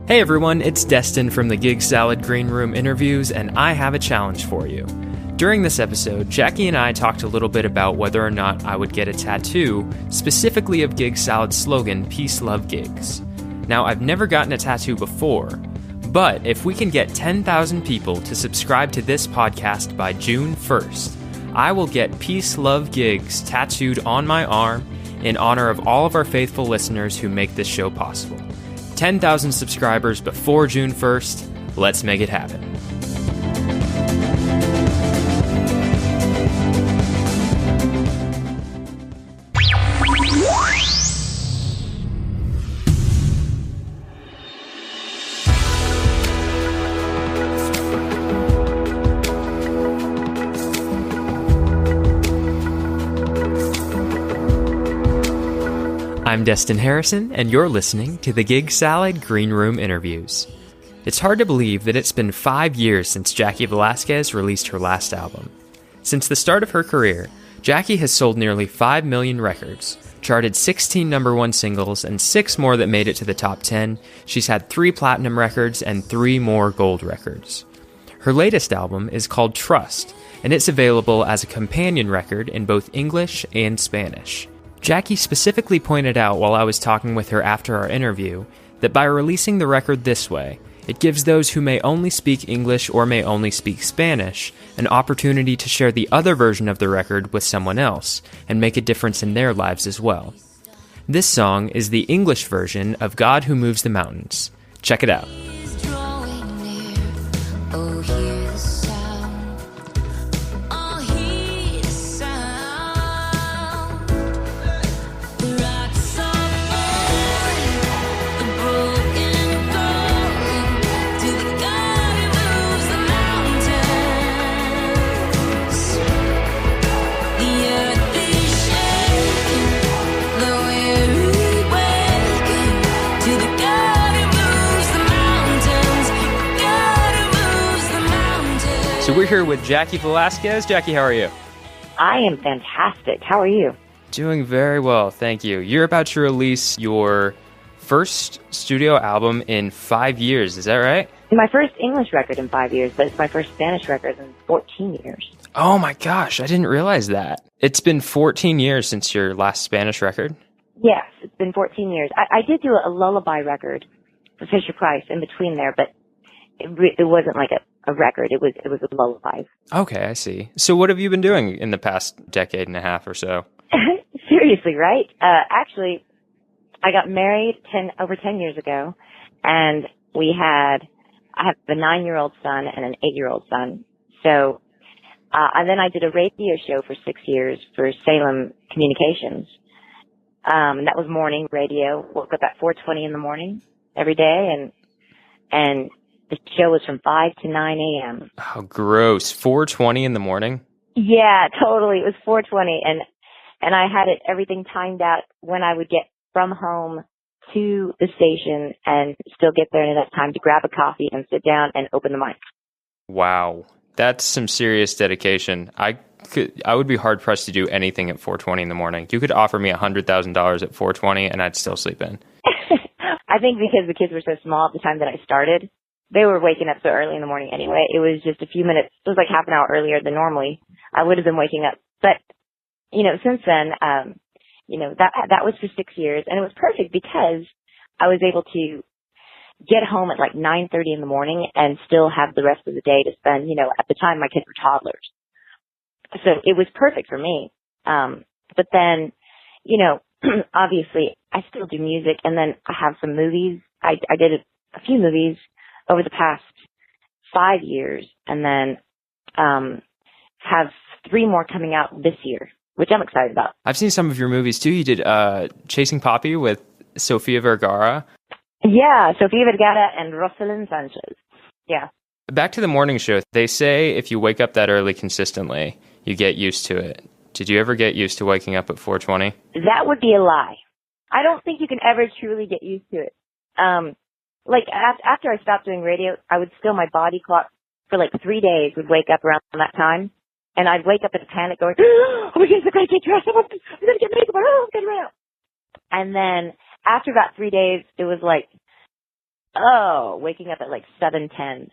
Hey everyone, it's Destin from the GigSalad Greenroom interviews, and I have a challenge for you. During this episode, Jaci and I talked a little bit about whether or not I would get a tattoo, specifically of GigSalad's slogan, Peace, Love, Gigs. Now, I've never gotten a tattoo before, but if we can get 10,000 people to subscribe to this podcast by June 1st, I will get Peace, Love, Gigs tattooed on my arm in honor of all of our faithful listeners who make this show possible. 10,000 subscribers before June 1st. Let's make it happen. I'm Destin Harrison, and you're listening to the GigSalad Greenroom interviews. It's hard to believe that it's been 5 years since Jaci Velasquez released her last album. Since the start of her career, Jaci has sold nearly 5 million records, charted 16 number one singles, and 6 more that made it to the top 10. She's had 3 platinum records and 3 more gold records. Her latest album is called Trust, and it's available as a companion record in both English and Spanish. Jaci specifically pointed out while I was talking with her after our interview that by releasing the record this way, it gives those who may only speak English or may only speak Spanish an opportunity to share the other version of the record with someone else and make a difference in their lives as well. This song is the English version of God Who Moves the Mountains. Check it out. So we're here with Jaci Velasquez. Jaci, how are you? I am fantastic. How are you? Doing very well, thank you. You're about to release your first studio album in 5 years, is that right? My first English record in 5 years, but it's my first Spanish record in 14 years. Oh my gosh, I didn't realize that. It's been 14 years since your last Spanish record? Yes, it's been 14 years. I did do a lullaby record for Fisher-Price in between there, but it wasn't like a record. It was a lullaby. Okay, I see. So what have you been doing in the past decade and a half or so? Seriously, right? Actually, I got married over 10 years ago, and I have a 9-year-old son and an 8-year-old son. So, and then I did a radio show for 6 years for Salem Communications. And that was morning radio. Woke up at 4:20 in the morning every day, and the show was from 5 to 9 a.m. Oh, gross. 4:20 in the morning? Yeah, totally. It was 4:20, and I had everything timed out when I would get from home to the station and still get there in enough time to grab a coffee and sit down and open the mic. Wow. That's some serious dedication. I would be hard pressed to do anything at 4:20 in the morning. You could offer me $100,000 at 4:20 and I'd still sleep in. I think because the kids were so small at the time that I started, they were waking up so early in the morning anyway. It was just a few minutes. It was like half an hour earlier than normally I would have been waking up. But, since then, that was for 6 years. And it was perfect because I was able to get home at like 9:30 in the morning and still have the rest of the day to spend, at the time my kids were toddlers. So it was perfect for me. But then, obviously I still do music, and then I have some movies. I did a few movies over the past 5 years, and then have 3 more coming out this year, which I'm excited about. I've seen some of your movies too. You did Chasing Poppy with Sofia Vergara. Yeah, Sofia Vergara and Rosalind Sanchez. Yeah. Back to the morning show. They say if you wake up that early consistently, you get used to it. Did you ever get used to waking up at 4:20? That would be a lie. I don't think you can ever truly get used to it. After I stopped doing radio, I would still, my body clock for like 3 days would wake up around that time. And I'd wake up in a panic going, oh my goodness, I'm going to get dressed. I'm going to get makeup. Oh, I'm going to run out. And then after about 3 days, it was like, Oh, waking up at like 7:10.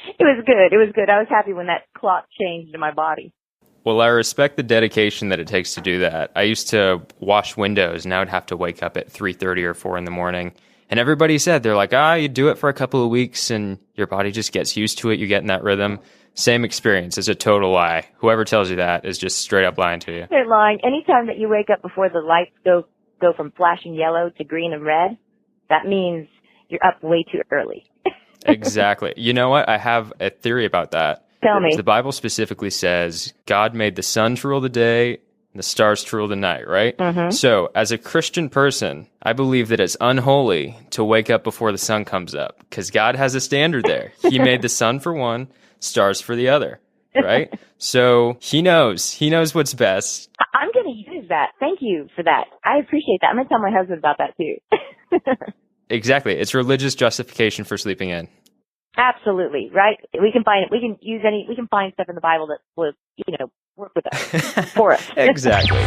It was good. It was good. I was happy when that clock changed in my body. Well, I respect the dedication that it takes to do that. I used to wash windows, and I would have to wake up at 3:30 or 4 in the morning. And everybody said, they're like, you do it for a couple of weeks, and your body just gets used to it. You get in that rhythm. Same experience. It's a total lie. Whoever tells you that is just straight up lying to you. They're lying. Anytime that you wake up before the lights go from flashing yellow to green and red, that means you're up way too early. Exactly. You know what? I have a theory about that. Tell me. The Bible specifically says God made the sun to rule the day and the stars to rule the night, right? Mm-hmm. So as a Christian person, I believe that it's unholy to wake up before the sun comes up because God has a standard there. He made the sun for one, stars for the other, right? So he knows what's best. I'm going to use that. Thank you for that. I appreciate that. I'm going to tell my husband about that too. Exactly. It's religious justification for sleeping in. Absolutely, right? We can find stuff in the Bible that will, work with us, for us. Exactly.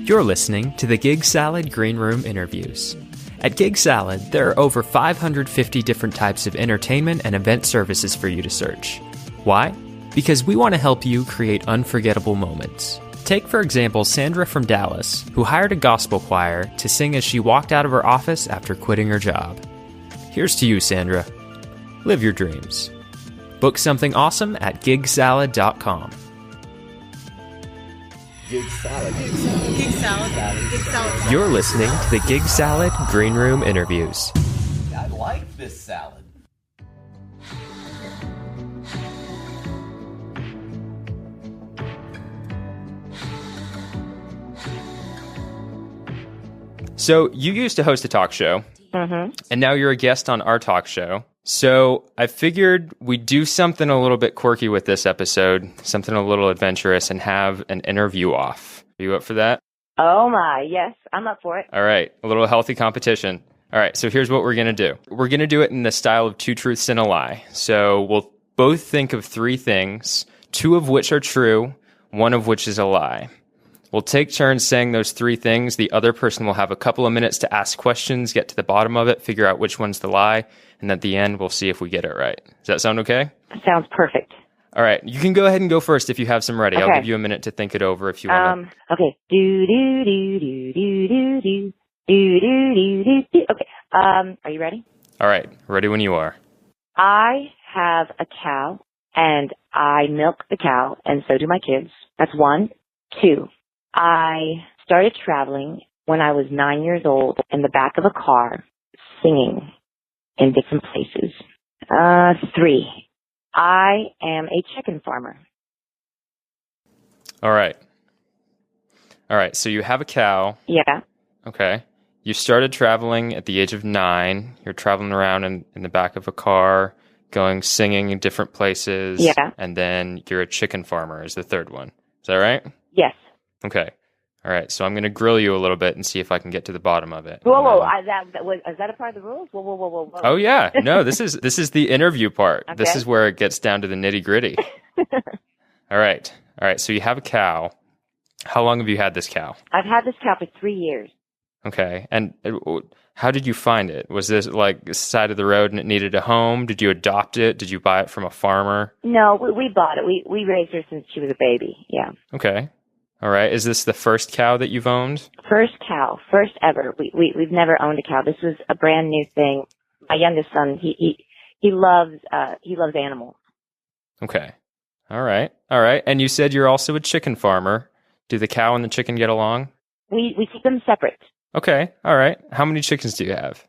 You're listening to the GigSalad Greenroom interviews. At GigSalad, there are over 550 different types of entertainment and event services for you to search. Why? Because we want to help you create unforgettable moments. Take, for example, Sandra from Dallas, who hired a gospel choir to sing as she walked out of her office after quitting her job. Here's to you, Sandra. Live your dreams. Book something awesome at GigSalad.com. GigSalad. GigSalad. You're listening to the GigSalad Greenroom interviews. I like this salad. So you used to host a talk show, and now you're a guest on our talk show. So I figured we'd do something a little bit quirky with this episode, something a little adventurous, and have an interview off. Are you up for that? Oh my, yes, I'm up for it. All right, a little healthy competition. All right, so here's what we're going to do. We're going to do it in the style of two truths and a lie. So we'll both think of three things, two of which are true, one of which is a lie. We'll take turns saying those three things. The other person will have a couple of minutes to ask questions, get to the bottom of it, figure out which one's the lie, and at the end, we'll see if we get it right. Does that sound okay? Sounds perfect. All right. You can go ahead and go first if you have some ready. Okay. I'll give you a minute to think it over if you want. Okay. Okay. Are you ready? All right. Ready when you are. I have a cow, and I milk the cow, and so do my kids. That's one. Two, I started traveling when I was 9 years old in the back of a car, singing in different places. Three, I am a chicken farmer. All right. So you have a cow. Yeah. Okay. You started traveling at the age of 9. You're traveling around in the back of a car, singing in different places. Yeah. And then you're a chicken farmer is the third one. Is that right? Yes. Okay. All right. So I'm going to grill you a little bit and see if I can get to the bottom of it. Whoa. Is that a part of the rules? Whoa. Oh, yeah. No, this is the interview part. Okay. This is where it gets down to the nitty gritty. All right. So you have a cow. How long have you had this cow? I've had this cow for 3 years. Okay. And how did you find it? Was this like the side of the road and it needed a home? Did you adopt it? Did you buy it from a farmer? No, we bought it. We raised her since she was a baby. Yeah. Okay. All right. Is this the first cow that you've owned? First cow, first ever. We've never owned a cow. This was a brand new thing. My youngest son, he loves animals. Okay. All right. And you said you're also a chicken farmer. Do the cow and the chicken get along? We keep them separate. Okay. All right. How many chickens do you have?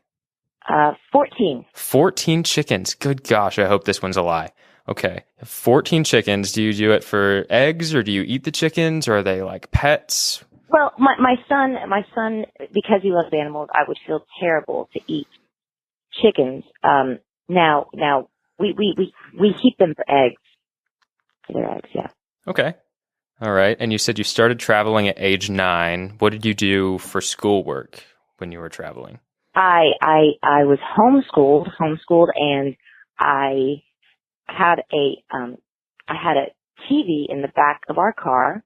14. 14 chickens. Good gosh. I hope this one's a lie. Okay. 14 chickens. Do you do it for eggs or do you eat the chickens or are they like pets? Well, my son, because he loves animals, I would feel terrible to eat chickens. Now we keep them for eggs. For their eggs, yeah. Okay. All right. And you said you started traveling at age 9. What did you do for schoolwork when you were traveling? I was homeschooled, and I had I had a TV in the back of our car,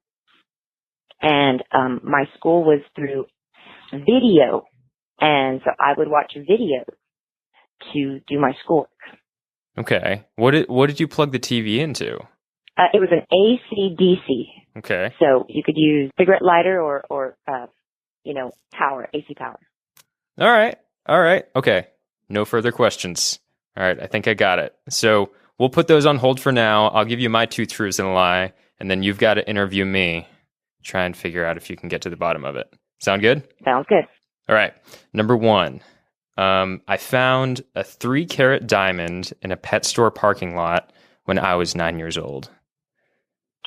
and my school was through video, and so I would watch videos to do my schoolwork. Okay. What did you plug the TV into? It was an AC/DC. Okay. So you could use cigarette lighter or power, AC power. All right. Okay. No further questions. All right. I think I got it. So we'll put those on hold for now. I'll give you my 2 truths and a lie, and then you've got to interview me. Try and figure out if you can get to the bottom of it. Sound good? Sounds good. All right. Number 1. I found a 3-carat diamond in a pet store parking lot when I was 9 years old.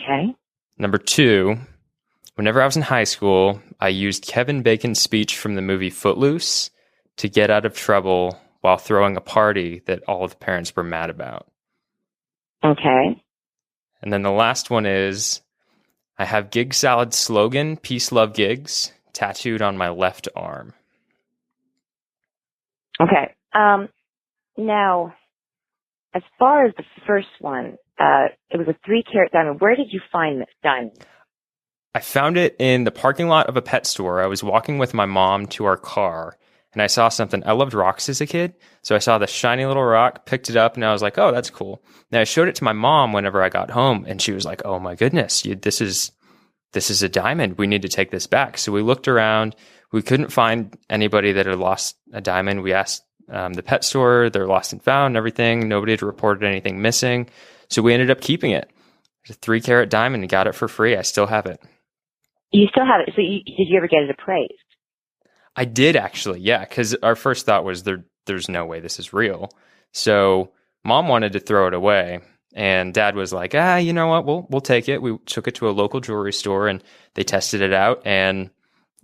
Okay. Number 2, whenever I was in high school, I used Kevin Bacon's speech from the movie Footloose to get out of trouble while throwing a party that all of the parents were mad about. Okay. And then the last one is, I have GigSalad's slogan, Peace, Love, Gigs, tattooed on my left arm. Okay. Now, as far as the first one, it was a 3-carat diamond. Where did you find this diamond? I found it in the parking lot of a pet store. I was walking with my mom to our car, and I saw something. I loved rocks as a kid, so I saw this shiny little rock, picked it up, and I was like, oh, that's cool. Now I showed it to my mom whenever I got home, and she was like, oh my goodness, this is a diamond. We need to take this back. So we looked around. We couldn't find anybody that had lost a diamond. We asked the pet store. They're lost and found and everything. Nobody had reported anything missing. So we ended up keeping it. It's a 3-carat diamond and got it for free. I still have it. You still have it. So did you ever get it appraised? I did actually, yeah, because our first thought was there's no way this is real. So mom wanted to throw it away, and dad was like, you know what, we'll take it. We took it to a local jewelry store, and they tested it out. And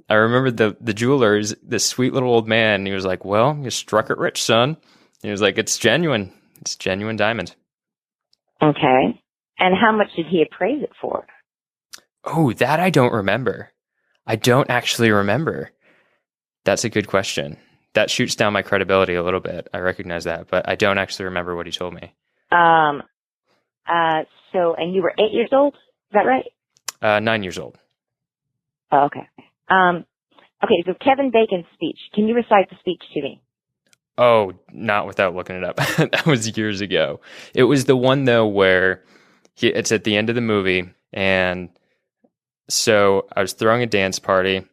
I remember the jeweler's this sweet little old man. And he was like, well, you struck it rich, son. And he was like, it's genuine. It's genuine diamond. Okay. And how much did he appraise it for? Oh, that I don't remember. I don't actually remember. That's a good question. That shoots down my credibility a little bit. I recognize that, but I don't actually remember what he told me. And you were 8 years old? Is that right? 9 years old. Oh, okay. Okay, so Kevin Bacon's speech. Can you recite the speech to me? Oh, not without looking it up. That was years ago. It was the one, though, where it's at the end of the movie, and so I was throwing a dance party,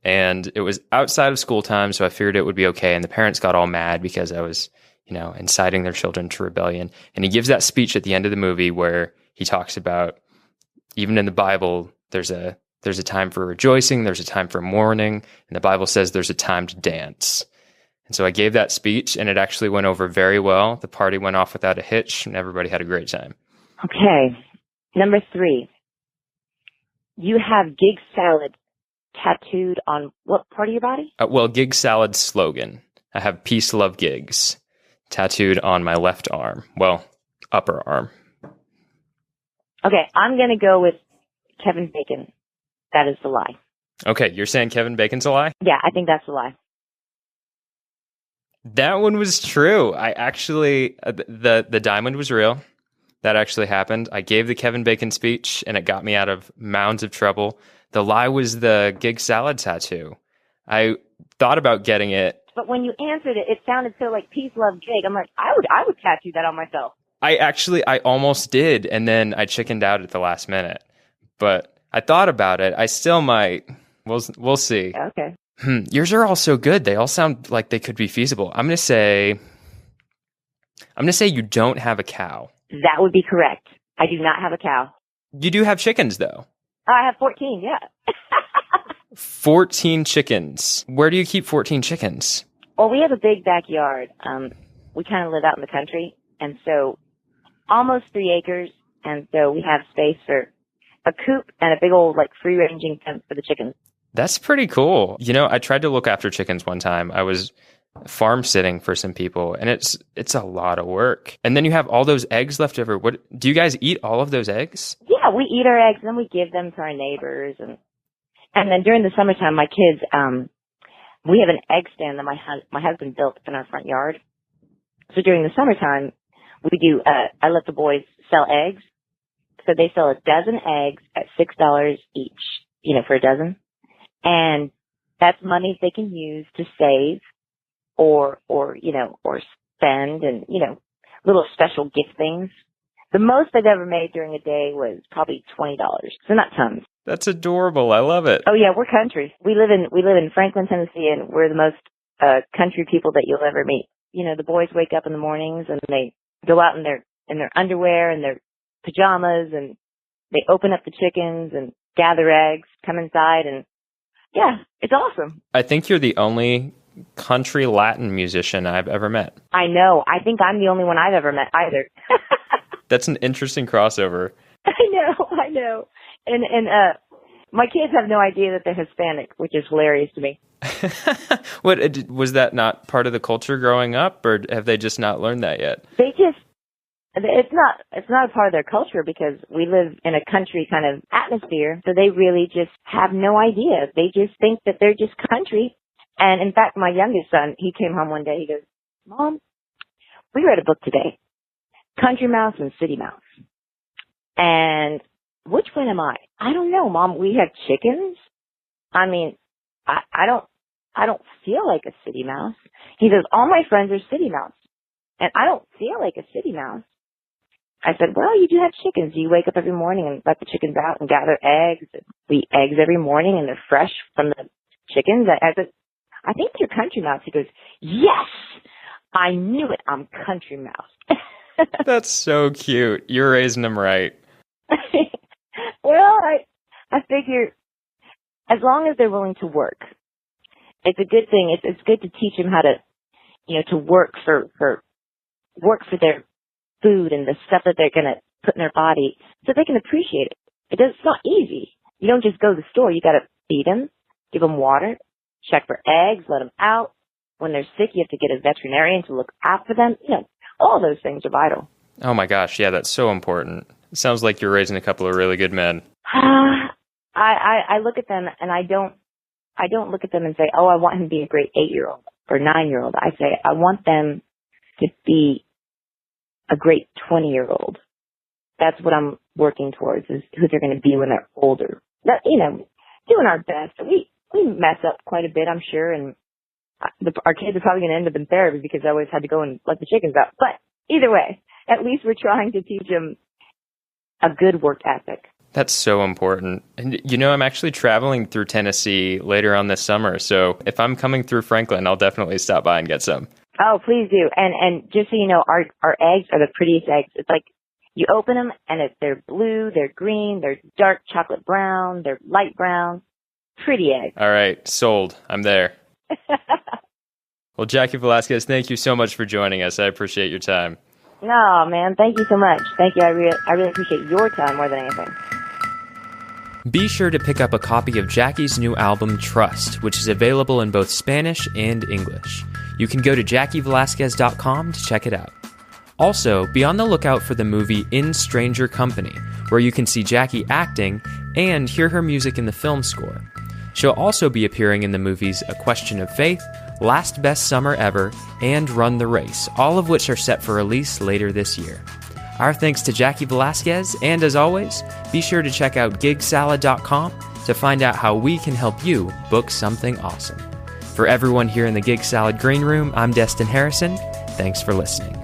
and it was outside of school time, so I figured it would be okay, and the parents got all mad because I was, inciting their children to rebellion. And he gives that speech at the end of the movie where he talks about, even in the Bible, there's a time for rejoicing, there's a time for mourning, and the Bible says there's a time to dance. And so I gave that speech, and it actually went over very well. The party went off without a hitch, and everybody had a great time. Okay. Number 3. You have GigSalad tattooed on what part of your body? GigSalad's slogan. I have Peace, Love, Gigs tattooed on my left arm. Well, upper arm. Okay, I'm going to go with Kevin Bacon. That is the lie. Okay, you're saying Kevin Bacon's a lie? Yeah, I think that's the lie. That one was true. I actually, the diamond was real. That actually happened. I gave the Kevin Bacon speech, and it got me out of mounds of trouble. The lie was the GigSalad tattoo. I thought about getting it. But when you answered it, it sounded so like Peace, Love, Gig. I'm like, I would tattoo that on myself. I almost did, and then I chickened out at the last minute. But I thought about it. I still might. We'll see. Okay. Yours are all so good. They all sound like they could be feasible. I'm gonna say you don't have a cow. That would be correct. I do not have a cow. You do have chickens, though. I have 14, yeah. 14 chickens. Where do you keep 14 chickens? Well, we have a big backyard. We kind of live out in the country, and so almost 3 acres, and so we have space for a coop and a big old, free-ranging fence for the chickens. That's pretty cool. I tried to look after chickens one time. I was farm sitting for some people, and it's a lot of work. And then you have all those eggs left over. What do you guys eat all of those eggs? Yeah, we eat our eggs, and then we give them to our neighbors, and then during the summertime, my kids, we have an egg stand that my husband built in our front yard. So during the summertime, we do. I let the boys sell eggs, So they sell a dozen eggs at $6 each, for a dozen. And that's money they can use to save or spend and, little special gift things. The most I've ever made during a day was probably $20. So not tons. That's adorable. I love it. Oh yeah, we're country. We live in Franklin, Tennessee, and we're the most country people that you'll ever meet. The boys wake up in the mornings and they go out in their underwear and their pajamas, and they open up the chickens and gather eggs, come inside, and yeah, it's awesome. I think you're the only country Latin musician I've ever met. I know. I think I'm the only one I've ever met either. That's an interesting crossover. I know. And my kids have no idea that they're Hispanic, which is hilarious to me. What, was that not part of the culture growing up, or have they just not learned that yet? It's not a part of their culture because we live in a country kind of atmosphere, so they really just have no idea. They just think that they're just country. And in fact, my youngest son, he came home one day, he goes, Mom, we read a book today, Country Mouse and City Mouse. And which one am I? I don't know, Mom. We have chickens. I mean, I don't feel like a city mouse. He says, all my friends are city mouse. And I don't feel like a city mouse. I said, well, you do have chickens. You wake up every morning and let the chickens out and gather eggs. We eat eggs every morning and they're fresh from the chickens. I said, I think you're country mouse. He goes, yes, I knew it. I'm country mouse. That's so cute. You're raising them right. Well, I figure as long as they're willing to work, it's a good thing. It's good to teach them how to, to work for their food and the stuff that they're going to put in their body so they can appreciate it. It's not easy. You don't just go to the store. You got to feed them, give them water, check for eggs, let them out. When they're sick, you have to get a veterinarian to look after them. All those things are vital. Oh my gosh. Yeah, that's so important. It sounds like you're raising a couple of really good men. I look at them and I don't look at them and say, oh, I want him to be a great 8-year-old or 9-year-old. I say, I want them to be a great 20-year-old. That's what I'm working towards, is who they're going to be when they're older. That, doing our best. We mess up quite a bit, I'm sure, and our kids are probably going to end up in therapy because I always had to go and let the chickens out. But either way, at least we're trying to teach them a good work ethic. That's so important. And I'm actually traveling through Tennessee later on this summer, so if I'm coming through Franklin, I'll definitely stop by and get some. Oh, please do. And just so you know, our eggs are the prettiest eggs. It's like you open them and they're blue, they're green, they're dark chocolate brown, they're light brown. Pretty eggs. All right, sold. I'm there. Well, Jaci Velasquez, thank you so much for joining us. I appreciate your time. No, man, thank you so much. Thank you. I really appreciate your time more than anything. Be sure to pick up a copy of Jaci's new album, Trust, which is available in both Spanish and English. You can go to JaciVelasquez.com to check it out. Also, be on the lookout for the movie In Stranger Company, where you can see Jaci acting and hear her music in the film score. She'll also be appearing in the movies A Question of Faith, Last Best Summer Ever, and Run the Race, all of which are set for release later this year. Our thanks to Jaci Velasquez, and as always, be sure to check out GigSalad.com to find out how we can help you book something awesome. For everyone here in the GigSalad Greenroom, I'm Destin Harrison. Thanks for listening.